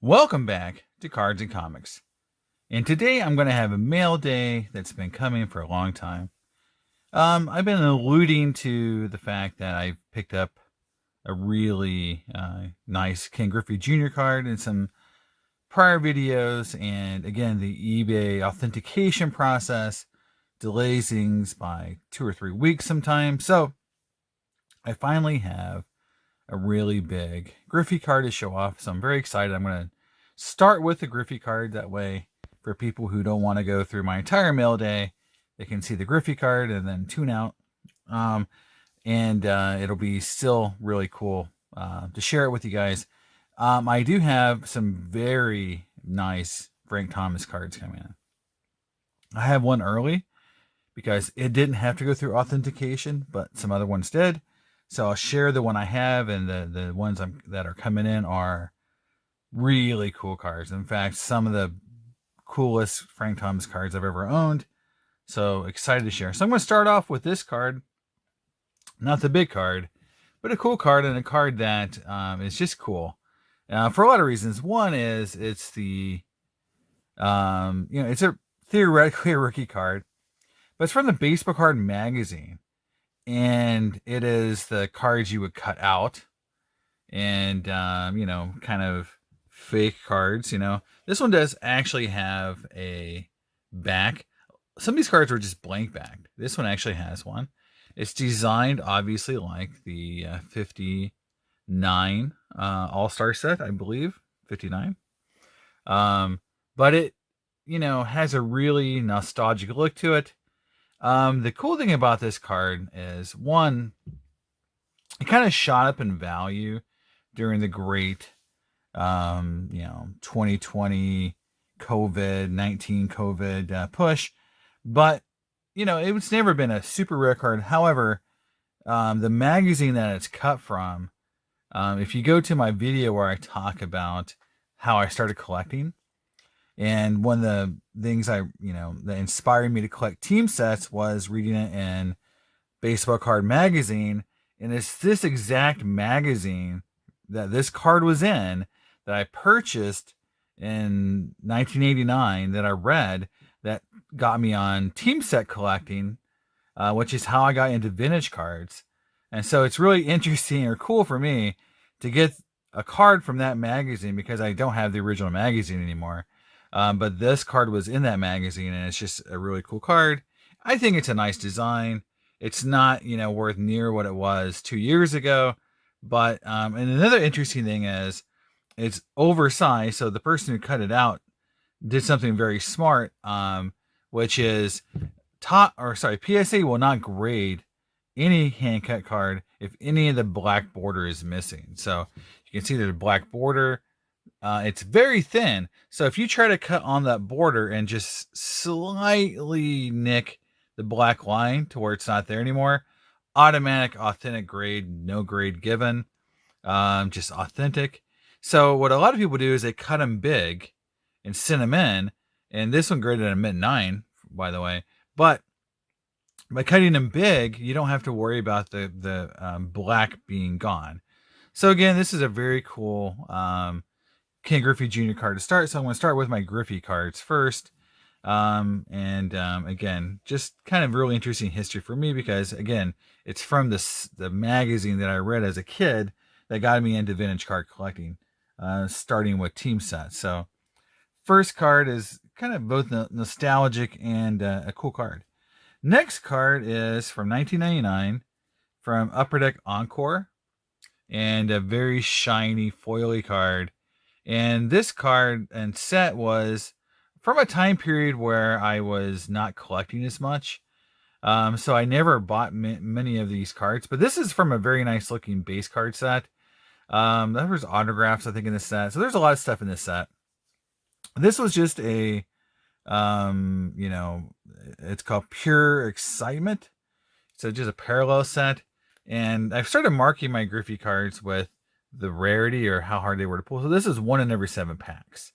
Welcome back to Cards and Comics. And today I'm going to have a mail day that's been coming for a long time. I've been alluding to the fact that I picked up a really nice Ken Griffey Jr. card in some prior videos. And again, the eBay authentication process delays things by 2 or 3 weeks sometimes. So I finally have a really big Griffey card to show off. So I'm very excited. I'm going to start with the Griffey card. That way, for people who don't want to go through my entire mail day, they can see the Griffey card and then tune out. It'll be still really cool to share it with you guys. I do have some very nice Frank Thomas cards coming in. I have one early because it didn't have to go through authentication, but some other ones did. So I'll share the one I have, and the ones that are coming in are really cool cards. In fact, some of the coolest Frank Thomas cards I've ever owned. So excited to share. So I'm going to start off with this card. Not the big card, but a cool card, and a card that is just cool for a lot of reasons. One is it's the, it's a theoretically a rookie card, but it's from the Baseball Card Magazine. And it is the cards you would cut out and, kind of fake cards. This one does actually have a back. Some of these cards were just blank backed. This one actually has one. It's designed obviously like the 59 All-Star set, I believe. 59. But it, has a really nostalgic look to it. The cool thing about this card is, one, it kind of shot up in value during the great, 2020 COVID push. But, it's never been a super rare card. However, the magazine that it's cut from, if you go to my video where I talk about how I started collecting, and one of the things that inspired me to collect team sets was reading it in Baseball Card Magazine. And it's this exact magazine that this card was in that I purchased in 1989 that I read that got me on team set collecting, which is how I got into vintage cards. And so it's really interesting or cool for me to get a card from that magazine because I don't have the original magazine anymore. But this card was in that magazine, and it's just a really cool card. I think it's a nice design. It's not, worth near what it was 2 years ago. But, and another interesting thing is it's oversized. So the person who cut it out did something very smart, which is PSA will not grade any hand cut card if any of the black border is missing. So you can see there's a black border. It's very thin. So if you try to cut on that border and just slightly nick the black line to where it's not there anymore, automatic authentic grade, no grade given, just authentic. So what a lot of people do is they cut them big and send them in. And this one graded at a mint 9, by the way. But by cutting them big, you don't have to worry about the black being gone. So again, this is a very cool Ken Griffey Jr. card to start. So I'm going to start with my Griffey cards first. Again, just kind of really interesting history for me because, again, it's from the magazine that I read as a kid that got me into vintage card collecting, starting with team sets. So first card is kind of both nostalgic and a cool card. Next card is from 1999 from Upper Deck Encore, and a very shiny foily card. And this card and set was from a time period where I was not collecting as much. So I never bought many of these cards, but this is from a very nice looking base card set. There was autographs, I think, in this set. So there's a lot of stuff in this set. This was just it's called Pure Excitement. So just a parallel set. And I've started marking my Griffey cards with the rarity or how hard they were to pull. So this is 1 in every 7 packs.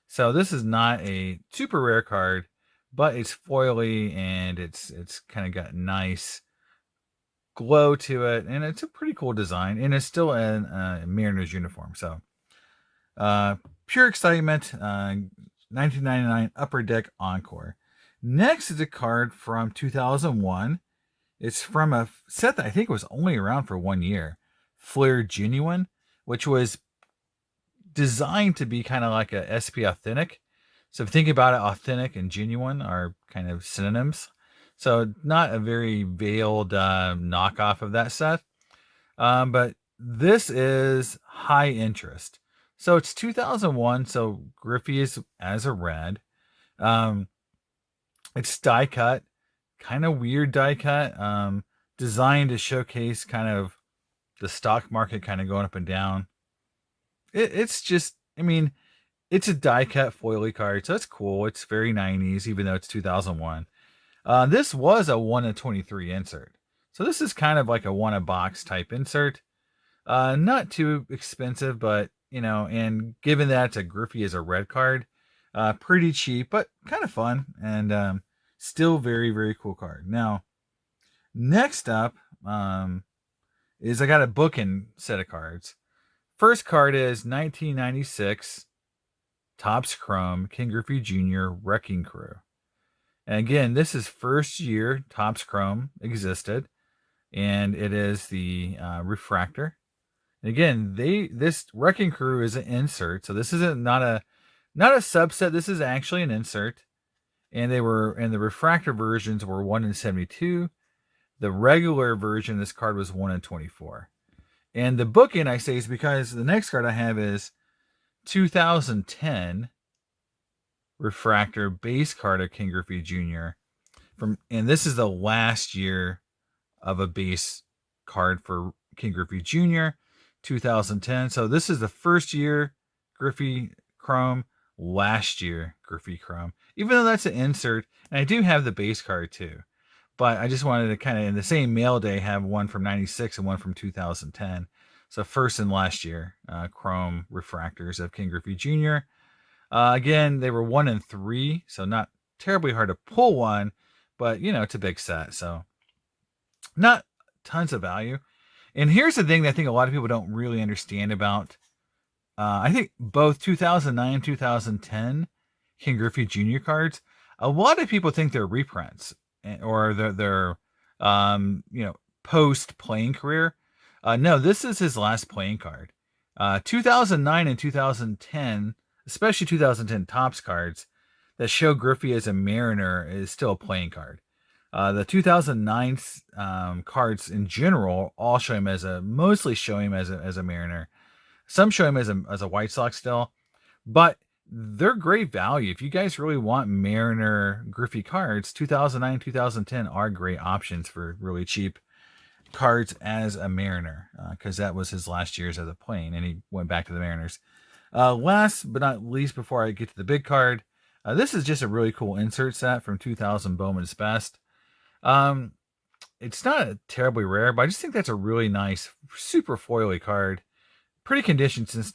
So this is not a super rare card, but it's foily and it's kind of got nice glow to it, and it's a pretty cool design, and it's still in a Mariners uniform. So Pure Excitement, 1999 Upper Deck Encore. Next is a card from 2001. It's from a set that I think was only around for 1 year. Flair Genuine, which was designed to be kind of like a SP Authentic. So if you think about it, authentic and genuine are kind of synonyms. So not a very veiled knockoff of that set. But this is high interest. So it's 2001. So Griffey is as a red. It's die cut, kind of weird die cut, designed to showcase kind of the stock market kind of going up and down. It's just, I mean, it's a die cut foily card, so it's cool. It's very 90s, even though it's 2001. This was a 1 of 23 insert. So this is kind of like a 1 a box type insert. Not too expensive, but, and given that it's a Griffey as a red card, pretty cheap, but kind of fun, and still very, very cool card. Now, next up is I got a bookend set of cards. First card is 1996 Topps Chrome King Griffey Jr. Wrecking Crew. And again, this is first year Topps Chrome existed, and it is the refractor. And again, this Wrecking Crew is an insert, so this isn't not a subset. This is actually an insert, and the refractor versions were 1 in 72. The regular version, this card was 1 in 24. And the bookend I say is because the next card I have is 2010 refractor base card of King Griffey Jr. And this is the last year of a base card for King Griffey Jr. 2010. So this is the first year Griffey Chrome, last year Griffey Chrome. Even though that's an insert, and I do have the base card too. But I just wanted to kind of, in the same mail day, have one from 96 and one from 2010. So first and last year, Chrome refractors of King Griffey Jr. Again, they were 1 in 3, so not terribly hard to pull one, but, it's a big set. So not tons of value. And here's the thing that I think a lot of people don't really understand about, I think both 2009 and 2010 King Griffey Jr. cards, a lot of people think they're reprints or their post playing career. No, this is his last playing card. 2009 and 2010, especially 2010 Topps cards that show Griffey as a Mariner is still a playing card. The 2009 cards in general all show him mostly show him as a Mariner. Some show him as a White Sox still, but they're great value. If you guys really want Mariner Griffey cards, 2009, 2010 are great options for really cheap cards as a Mariner, because that was his last years as a plane, and he went back to the Mariners. Last but not least, before I get to the big card, this is just a really cool insert set from 2000 Bowman's Best. It's not terribly rare, but I just think that's a really nice, super foily card. Pretty conditioned since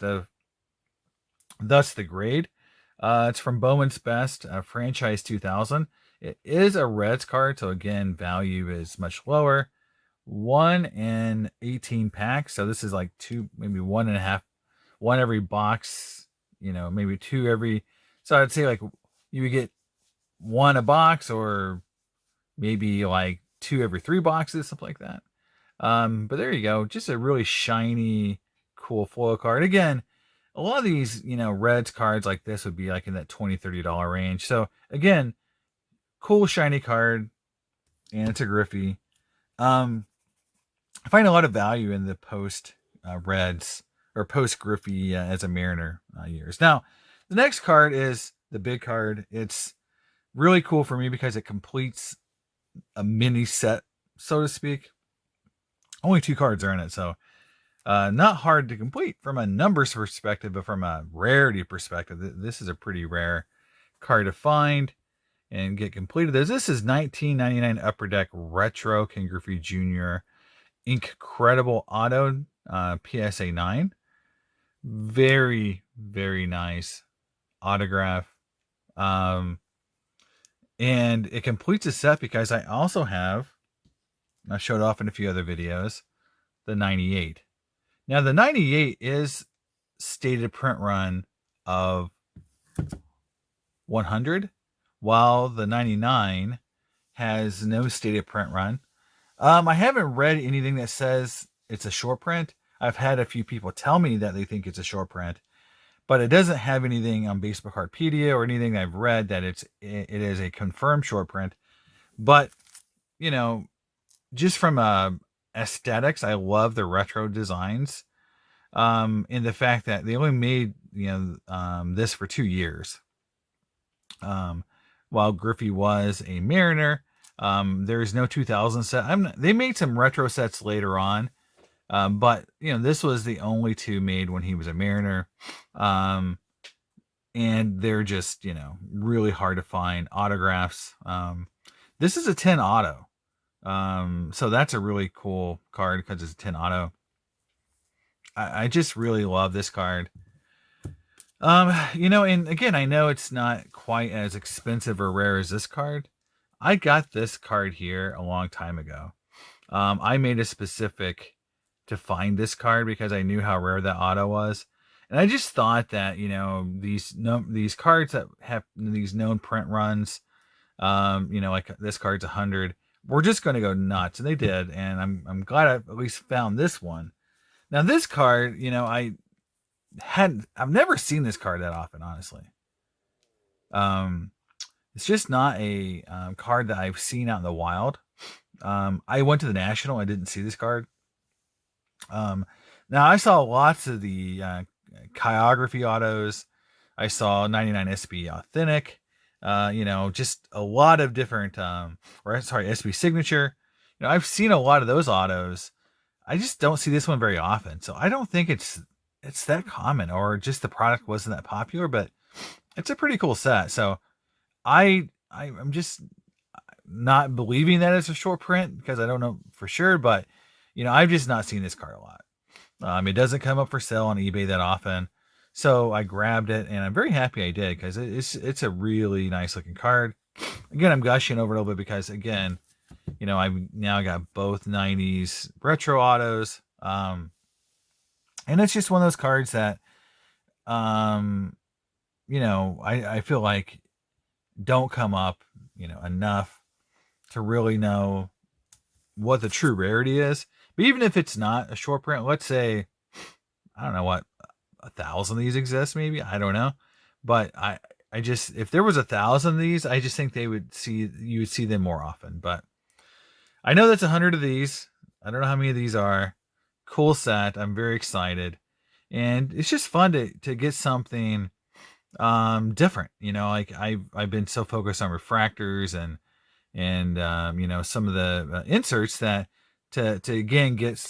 thus the grade. It's from Bowman's Best, Franchise 2000. It is a Reds card, so again, value is much lower. 1 in 18 packs, so this is like 2, maybe 1.5, 1 every box, maybe 2 every. So I'd say like you would get 1 a box, or maybe like 2 every 3 boxes, something like that. But there you go, just a really shiny, cool foil card. Again, a lot of these, Reds cards like this would be like in that $20-$30 range. So again, cool shiny card, and it's a Griffey. I find a lot of value in the post Reds or post Griffey as a Mariner years. Now, the next card is the big card. It's really cool for me because it completes a mini set, so to speak. Only 2 cards are in it, so not hard to complete from a numbers perspective, but from a rarity perspective, this is a pretty rare card to find and get completed. This is 1999 Upper Deck Retro King Griffey Jr. Incredible Auto PSA 9. Very, very nice autograph. And it completes a set because I also have, I showed off in a few other videos, the 98. Now, the 98 is stated print run of 100, while the 99 has no stated print run. I haven't read anything that says it's a short print. I've had a few people tell me that they think it's a short print, but it doesn't have anything on Baseball Cardpedia or anything that I've read that it is a confirmed short print. But just from aesthetics, I love the retro designs, and the fact that they only made this for 2 years. While Griffey was a Mariner, there is no 2000 set. They made some retro sets later on, but this was the only 2 made when he was a Mariner, and they're just really hard to find autographs. This is a 10 auto, so that's a really cool card because it's a 10 auto. I just really love this card. And again, I know it's not quite as expensive or rare as this card. I got this card here a long time ago. I made a specific to find this card because I knew how rare that auto was. And I just thought that, these cards that have these known print runs, like this card's 100, we're just going to go nuts. And they did. And I'm glad I at least found this one. Now this card, I've never seen this card that often, honestly. It's just not a card that I've seen out in the wild. I went to the National. I didn't see this card. Now I saw lots of the chirography autos. I saw 99 SB Authentic. Just a lot of different, SB Signature. I've seen a lot of those autos. I just don't see this one very often. So I don't think it's that common, or just the product wasn't that popular, but it's a pretty cool set. So I'm just not believing that it's a short print because I don't know for sure, but I've just not seen this card a lot. It doesn't come up for sale on eBay that often. So I grabbed it and I'm very happy I did because it's a really nice looking card. Again, I'm gushing over it a little bit because again, I've now got both 90s retro autos. And it's just one of those cards that, I feel like don't come up, enough to really know what the true rarity is. But even if it's not a short print, let's say, I don't know what, 1,000 of these exist, maybe, I don't know. But I just, if there was 1,000 of these, I just think you would see them more often. But I know that's 100 of these. I don't know how many of these are. Cool set. I'm very excited. And it's just fun to get something different. Like I've been so focused on refractors and some of the inserts that to again get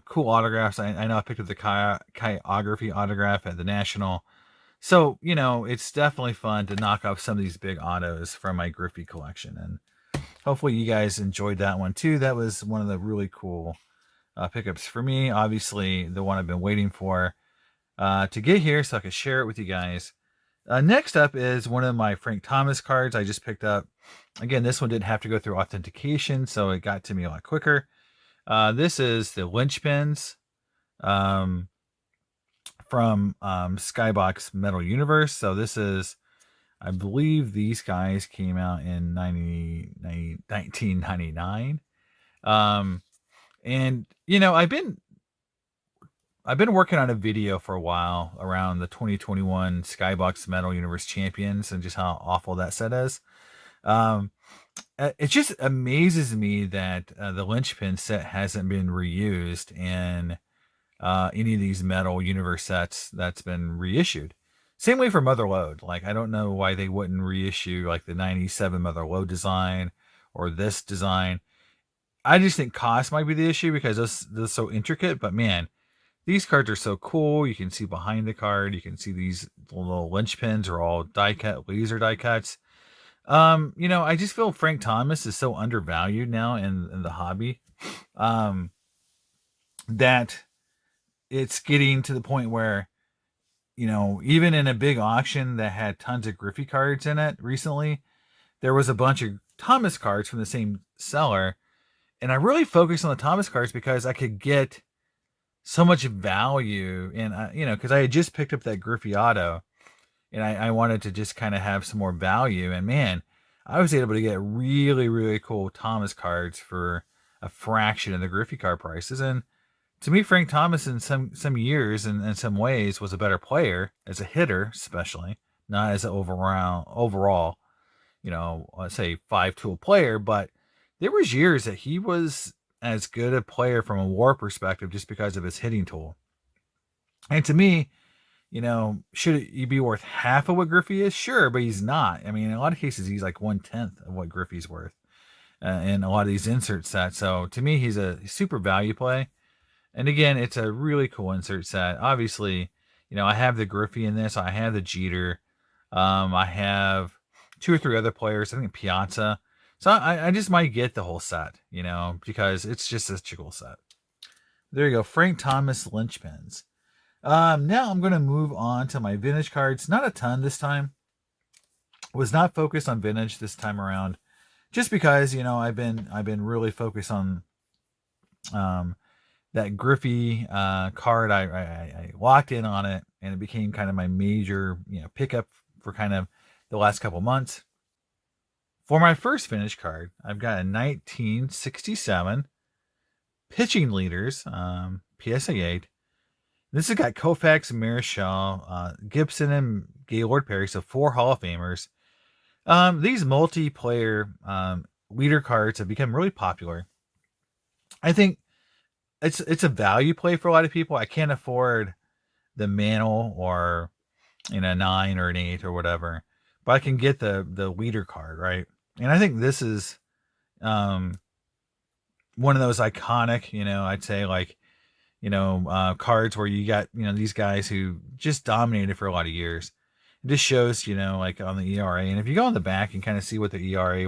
cool autographs. I know I picked up the chirography autograph at the National. So, it's definitely fun to knock off some of these big autos from my Griffey collection. And hopefully you guys enjoyed that one too. That was one of the really cool pickups for me. Obviously, the one I've been waiting for to get here so I could share it with you guys. Next up is one of my Frank Thomas cards I just picked up. Again, this one didn't have to go through authentication, so it got to me a lot quicker. This is the Linchpins from Skybox Metal Universe. So this is, I believe these guys came out in 1999. And I've been working on a video for a while around the 2021 Skybox Metal Universe Champions and just how awful that set is. It just amazes me that the Linchpin set hasn't been reused in any of these Metal Universe sets that's been reissued. Same way for Mother Lode. Like, I don't know why they wouldn't reissue like the 97 Mother Lode design or this design. I just think cost might be the issue because those so intricate, but man, these cards are so cool. You can see behind the card. You can see these little Linchpins are all die cut, laser die cuts. I just feel Frank Thomas is so undervalued now in the hobby, that it's getting to the point where, even in a big auction that had tons of Griffey cards in it recently, there was a bunch of Thomas cards from the same seller. And I really focused on the Thomas cards because I could get so much value in, because I had just picked up that Griffey auto. and I wanted to just kind of have some more value. And man, I was able to get really, really cool Thomas cards for a fraction of the Griffey card prices. And to me, Frank Thomas in some years and in some ways was a better player as a hitter, especially not as an overall, let's say 5-tool player. But there was years that he was as good a player from a WAR perspective just because of his hitting tool. And to me, should he be worth half of what Griffey is? Sure, but he's not. I mean, in a lot of cases, he's like 1/10 of what Griffey's worth in a lot of these insert sets. So to me, he's a super value play. And again, it's a really cool insert set. Obviously, I have the Griffey in this. I have the Jeter. I have 2 or 3 other players. I think Piazza. So I just might get the whole set, because it's just such a cool set. There you go. Frank Thomas linchpins. Now I'm going to move on to my vintage cards. Not a ton this time. Was not focused on vintage this time around, just because I've been really focused on that Griffey card. I locked in on it, and it became kind of my major pickup for kind of the last couple months. For my first vintage card, I've got a 1967 pitching leaders PSA 8. This has got Koufax, Marichal, Gibson, and Gaylord Perry, so 4 Hall of Famers. These multiplayer leader cards have become really popular. I think it's a value play for a lot of people. I can't afford the Mantle or 9 or an 8 or whatever, but I can get the leader card, right? And I think this is one of those iconic, I'd say like cards where you got, these guys who just dominated for a lot of years. It just shows, like on the ERA. And if you go on the back and kind of see what the ERA,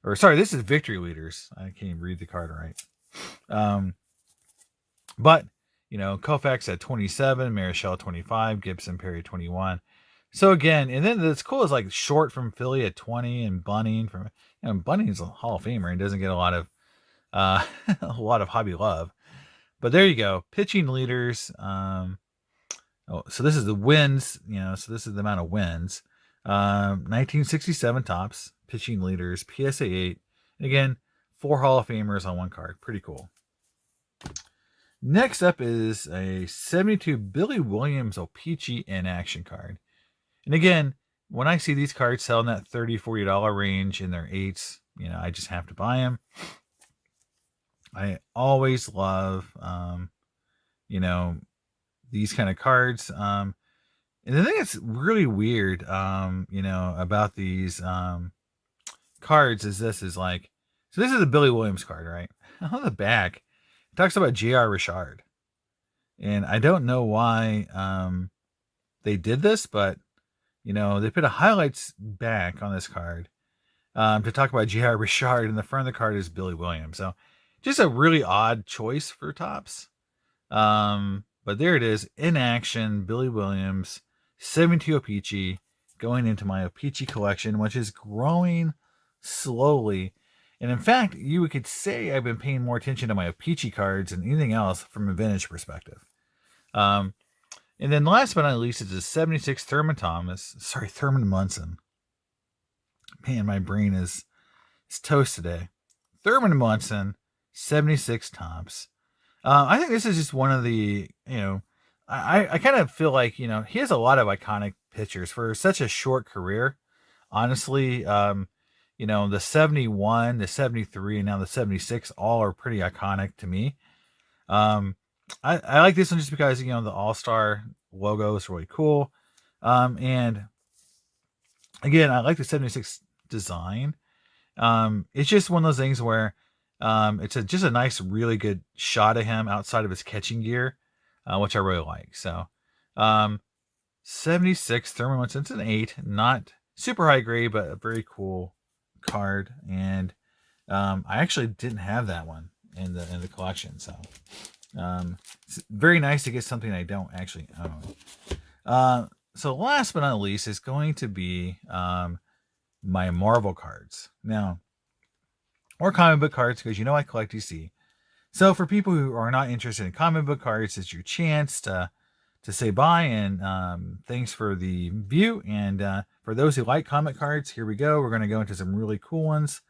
or sorry, this is victory leaders. I can't even read the card right. But, Koufax at 27, Marichal 25, Gibson, Perry 21. So again, and then that's cool is like Short from Philly at 20 and Bunning from, Bunning's a Hall of Famer and doesn't get a lot of hobby love. But there you go. Pitching leaders. So this is the wins, so this is the amount of wins. 1967 tops, pitching leaders, PSA 8. And again, 4 Hall of Famers on one card. Pretty cool. Next up is a 72 Billy Williams O-Pee-Chee in action card. And again, when I see these cards sell in that $30, $40 range in their 8s, I just have to buy them. I always love, these kind of cards. And the thing that's really weird, about these cards is this is like, so this is a Billy Williams card, right? On the back, it talks about J.R. Richard. And I don't know why they did this, but, they put a highlights back on this card to talk about J.R. Richard, and the front of the card is Billy Williams. So just a really odd choice for tops. But there it is, in action, Billy Williams, 72 O-Pee-Chee, going into my O-Pee-Chee collection, which is growing slowly. And in fact, you could say I've been paying more attention to my O-Pee-Chee cards than anything else from a vintage perspective. And then last but not least is a 76 Thurman Munson. Man, my brain is toast today. Thurman Munson, 76 tops. I think this is just one of the, I kind of feel like, he has a lot of iconic pitchers for such a short career. Honestly, the 71, the 73, and now the 76 all are pretty iconic to me. I like this one just because, the All-Star logo is really cool. And again, I like the 76 design. It's just one of those things where it's just a nice, really good shot of him outside of his catching gear, which I really like. So 76 Thurman Munson, it's an 8, not super high grade, but a very cool card. And I actually didn't have that one in the collection, so it's very nice to get something I don't actually own. So last but not least is going to be my Marvel cards. Now, or comic book cards, because I collect DC. So for people who are not interested in comic book cards, it's your chance to to say bye, and thanks for the view. And for those who like comic cards, here we go. We're going to go into some really cool ones.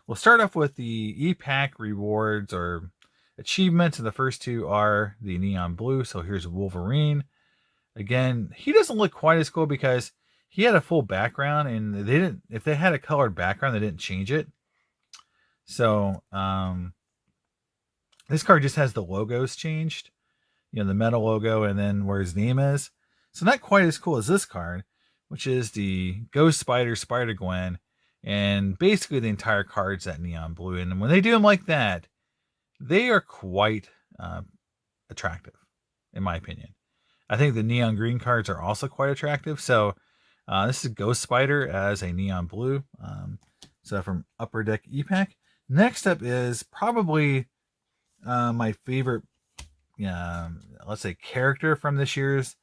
We'll start off with the e-pack rewards or achievements, and the first two are the neon blue. So here's Wolverine. Again, he doesn't look quite as cool because he had a full background, and they didn't. If they had a colored background, they didn't change it. So this card just has the logos changed, the metal logo, and then where his name is. So not quite as cool as this card, which is the Ghost Spider, Spider-Gwen, and basically the entire card's that neon blue. And when they do them like that, they are quite attractive, in my opinion. I think the neon green cards are also quite attractive. So this is Ghost Spider as a neon blue. So from Upper Deck E-Pack. Next up is probably my favorite, let's say, character from this year's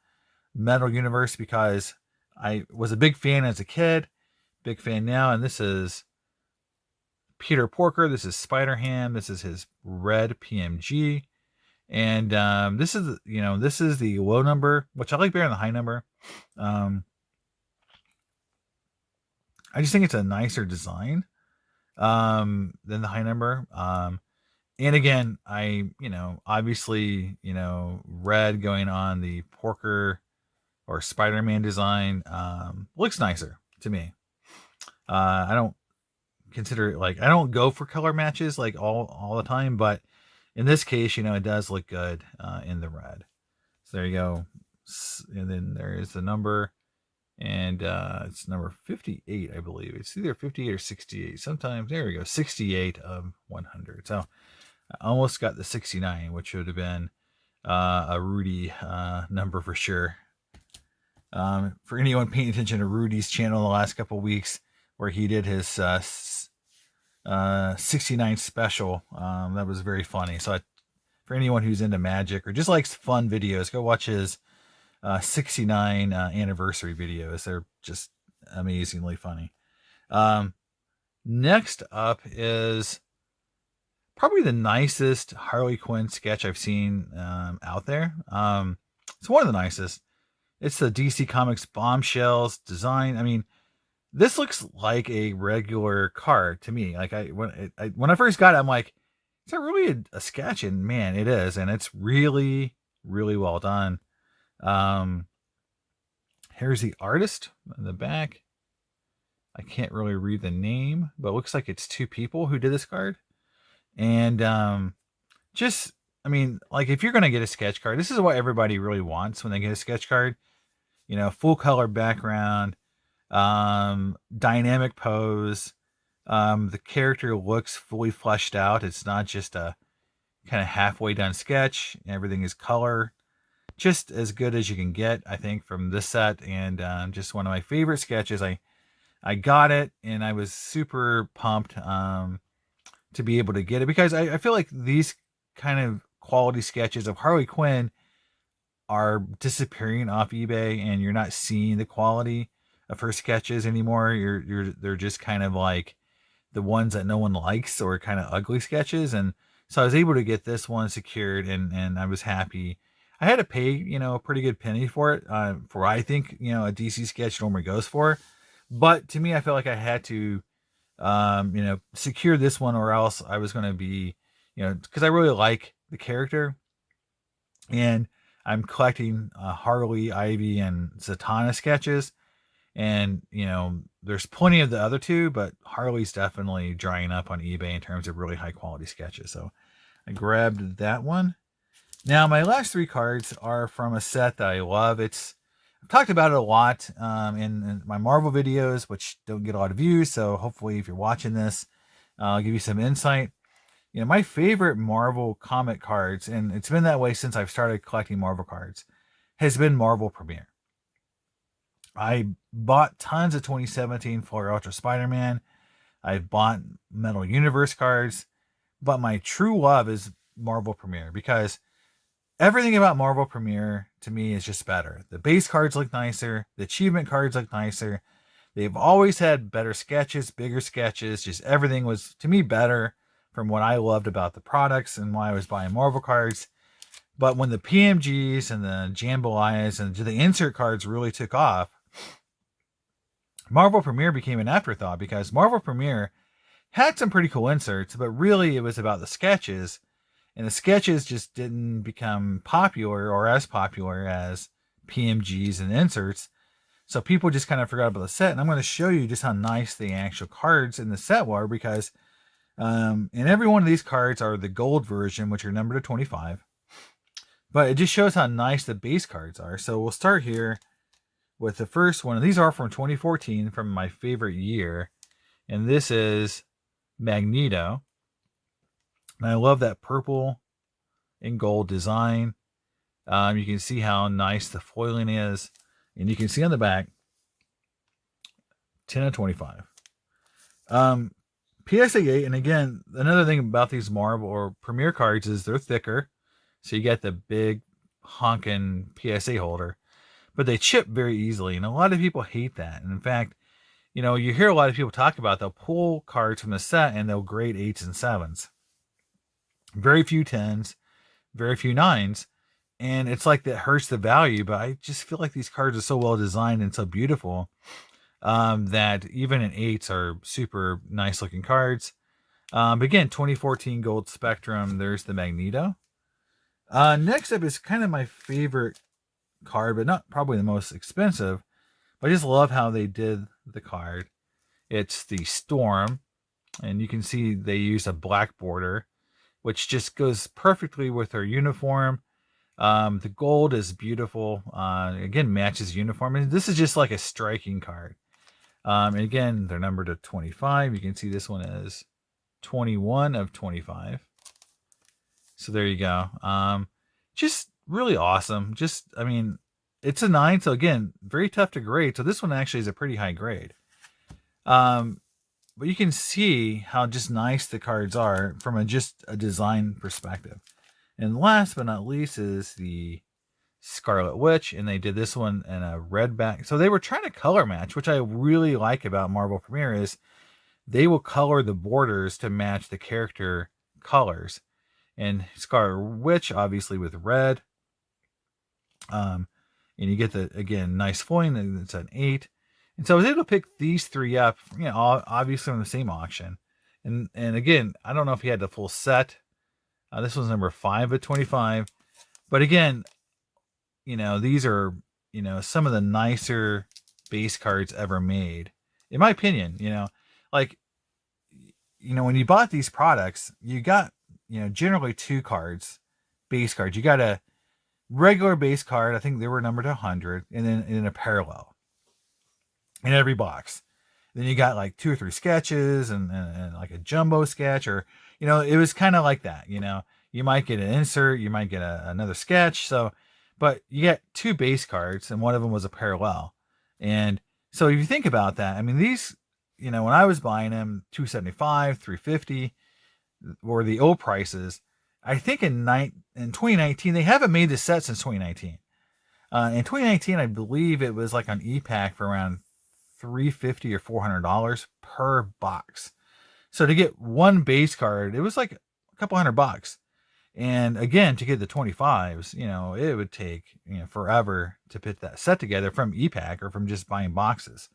Metal Universe, because I was a big fan as a kid, big fan now, and this is Peter Porker. This is Spider-Ham. This is his red PMG. And this is the low number, which I like better than the high number. I just think it's a nicer design than the high number. And again, obviously, red going on the Porker or Spider-Man design looks nicer to me. I don't consider it I don't go for color matches all the time, but in this case, it does look good in the red. So there you go. And then there is the number, and it's number 58, I believe. It's either 58 or 68. Sometimes, there we go, 68 of 100. So I almost got the 69, which would have been a Rudy number for sure. For anyone paying attention to Rudy's channel in the last couple weeks, where he did his 69 special, that was very funny. So for anyone who's into magic or just likes fun videos, go watch his 69 anniversary videos. They're just amazingly funny. Next up is probably the nicest Harley Quinn sketch I've seen out there. It's one of the nicest. It's the DC Comics Bombshells design. I mean, this looks like a regular card to me. When I first got it, I'm like, is that really a sketch? And man, it is, and it's really, really well done. Here's the artist in the back. I can't really read the name, but it looks like it's two people who did this card. And if you're going to get a sketch card, this is what everybody really wants when they get a sketch card. Full color background, dynamic pose. The character looks fully fleshed out. It's not just a kind of halfway done sketch. Everything is color. Just as good as you can get, I think, from this set. And just one of my favorite sketches. I got it, and I was super pumped to be able to get it, because I feel like these kind of quality sketches of Harley Quinn are disappearing off eBay, and you're not seeing the quality of her sketches anymore. They're just kind of like the ones that no one likes, or kind of ugly sketches. And so I was able to get this one secured, and I was happy. I had to pay, a pretty good penny for it, for I think, a DC sketch normally goes for. But to me, I felt like I had to, secure this one, or else I was going to be, because I really like the character, and I'm collecting Harley, Ivy, and Zatanna sketches. And, there's plenty of the other two, but Harley's definitely drying up on eBay in terms of really high quality sketches. So I grabbed that one. Now, my last three cards are from a set that I love. I've talked about it a lot in my Marvel videos, which don't get a lot of views. So hopefully, if you're watching this, I'll give you some insight. My favorite Marvel comic cards, and it's been that way since I've started collecting Marvel cards, has been Marvel Premiere. I bought tons of 2017 Fuller Ultra Spider-Man. I've bought Metal Universe cards, but my true love is Marvel Premiere, because everything about Marvel Premiere to me is just better. The base cards look nicer. The achievement cards look nicer. They've always had better sketches, bigger sketches. Just everything was, to me, better from what I loved about the products and why I was buying Marvel cards. But when the PMGs and the Jambalayas and the insert cards really took off, Marvel Premiere became an afterthought, because Marvel Premiere had some pretty cool inserts, but really it was about the sketches, and the sketches just didn't become popular or as popular as PMGs and inserts. So people just kind of forgot about the set, and I'm going to show you just how nice the actual cards in the set were, because and every one of these cards are the gold version, which are numbered to 25. But it just shows how nice the base cards are. So we'll start here with the first one. These are from 2014, from my favorite year. And this is Magneto. And I love that purple and gold design. You can see how nice the foiling is. And you can see on the back, 10 of 25. PSA 8, and again, another thing about these Marvel or Premiere cards is they're thicker. So you get the big honking PSA holder. But they chip very easily, and a lot of people hate that. And in fact, you know, you hear a lot of people talk about they'll pull cards from the set and they'll grade 8s and 7s. Very few 10s, very few 9s. And it's like that hurts the value, but I just feel like these cards are so well designed and so beautiful that even in 8s are super nice looking cards. But again, 2014 Gold Spectrum, there's the Magneto. Next up is kind of my favorite card, but not probably the most expensive. But I just love how they did the card. It's the Storm, and you can see they use a black border, which just goes perfectly with her uniform. The gold is beautiful. Again, matches uniform. And this is just like a striking card. And again, they're numbered to 25. You can see this one is 21 of 25. So there you go. Just really awesome. Just, I mean, it's a 9. So again, very tough to grade. So this one actually is a pretty high grade. But you can see how just nice the cards are from just a design perspective. And last but not least is the Scarlet Witch, and they did this one in a red back. So they were trying to color match, which I really like about Marvel Premiere is they will color the borders to match the character colors. And Scarlet Witch, obviously with red. And you get the, again, nice foiling. It's an 8. And so I was able to pick these 3 up, you know, obviously from the same auction. And again, I don't know if he had the full set. This was number 5 of 25. But again, you know, these are, you know, some of the nicer base cards ever made. In my opinion, you know, like, you know, when you bought these products, you got, you know, generally 2 cards, base cards. You got a regular base card. I think they were numbered to 100, and then in a parallel in every box. Then you got like 2 or 3 sketches and like a jumbo sketch, or, you know, it was kind of like that. You know, you might get an insert, you might get another sketch. So, but you get 2 base cards, and one of them was a parallel. And so if you think about that, I mean, these, you know, when I was buying them, $275, $350 were the old prices. I think in 2019, they haven't made the set since 2019. In 2019, I believe it was like on ePack for around $350 or $400 per box. So to get one base card, it was like a couple $100. And again, to get the 25s, you know, it would take, you know, forever to put that set together from ePack or from just buying boxes.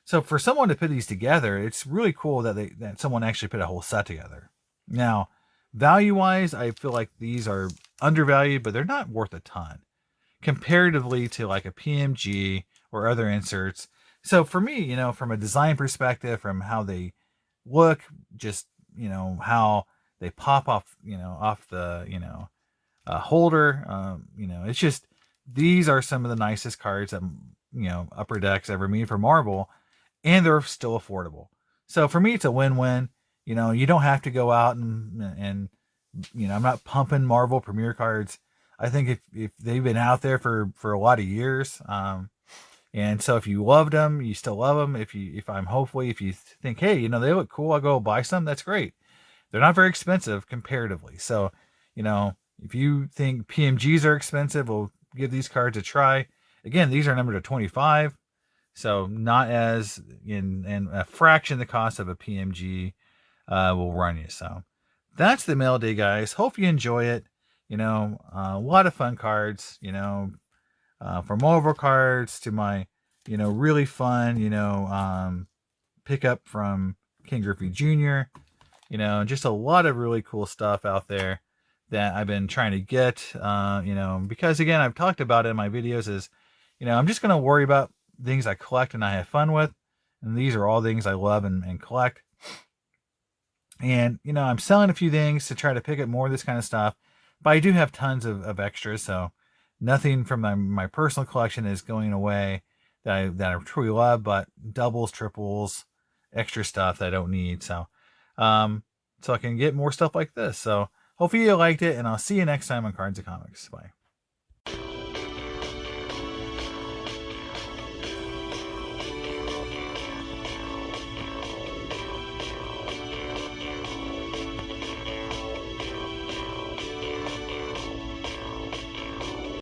So for someone to put these together, it's really cool that someone actually put a whole set together. Now, value-wise, I feel like these are undervalued, but they're not worth a ton comparatively to like a PMG or other inserts. So for me, you know, from a design perspective, from how they look, just, you know, how they pop off, you know, off the, you know, holder, you know, it's just, these are some of the nicest cards that, you know, Upper Decks ever made for Marvel, and they're still affordable. So for me, it's a win-win. You know, you don't have to go out and you know, I'm not pumping Marvel Premiere cards. I think if they've been out there for a lot of years, and so if you loved them, you still love them. If you think, hey, you know, they look cool, I'll go buy some. That's great. They're not very expensive comparatively. So, you know, if you think PMGs are expensive, we'll give these cards a try. Again, these are numbered to 25. So not as in a fraction the cost of a PMG will run you. So that's the mail day, guys. Hope you enjoy it. A lot of fun cards, from Marvel cards to my, really fun, pickup from King Griffey Jr., just a lot of really cool stuff out there that I've been trying to get, because again, I've talked about it in my videos is, I'm just going to worry about things I collect and I have fun with. And these are all things I love and collect. And, I'm selling a few things to try to pick up more of this kind of stuff, but I do have tons of extras. So nothing from my personal collection is going away that I truly love, but doubles, triples, extra stuff that I don't need. So I can get more stuff like this. So hopefully you liked it, and I'll see you next time on Cards and Comics. Bye.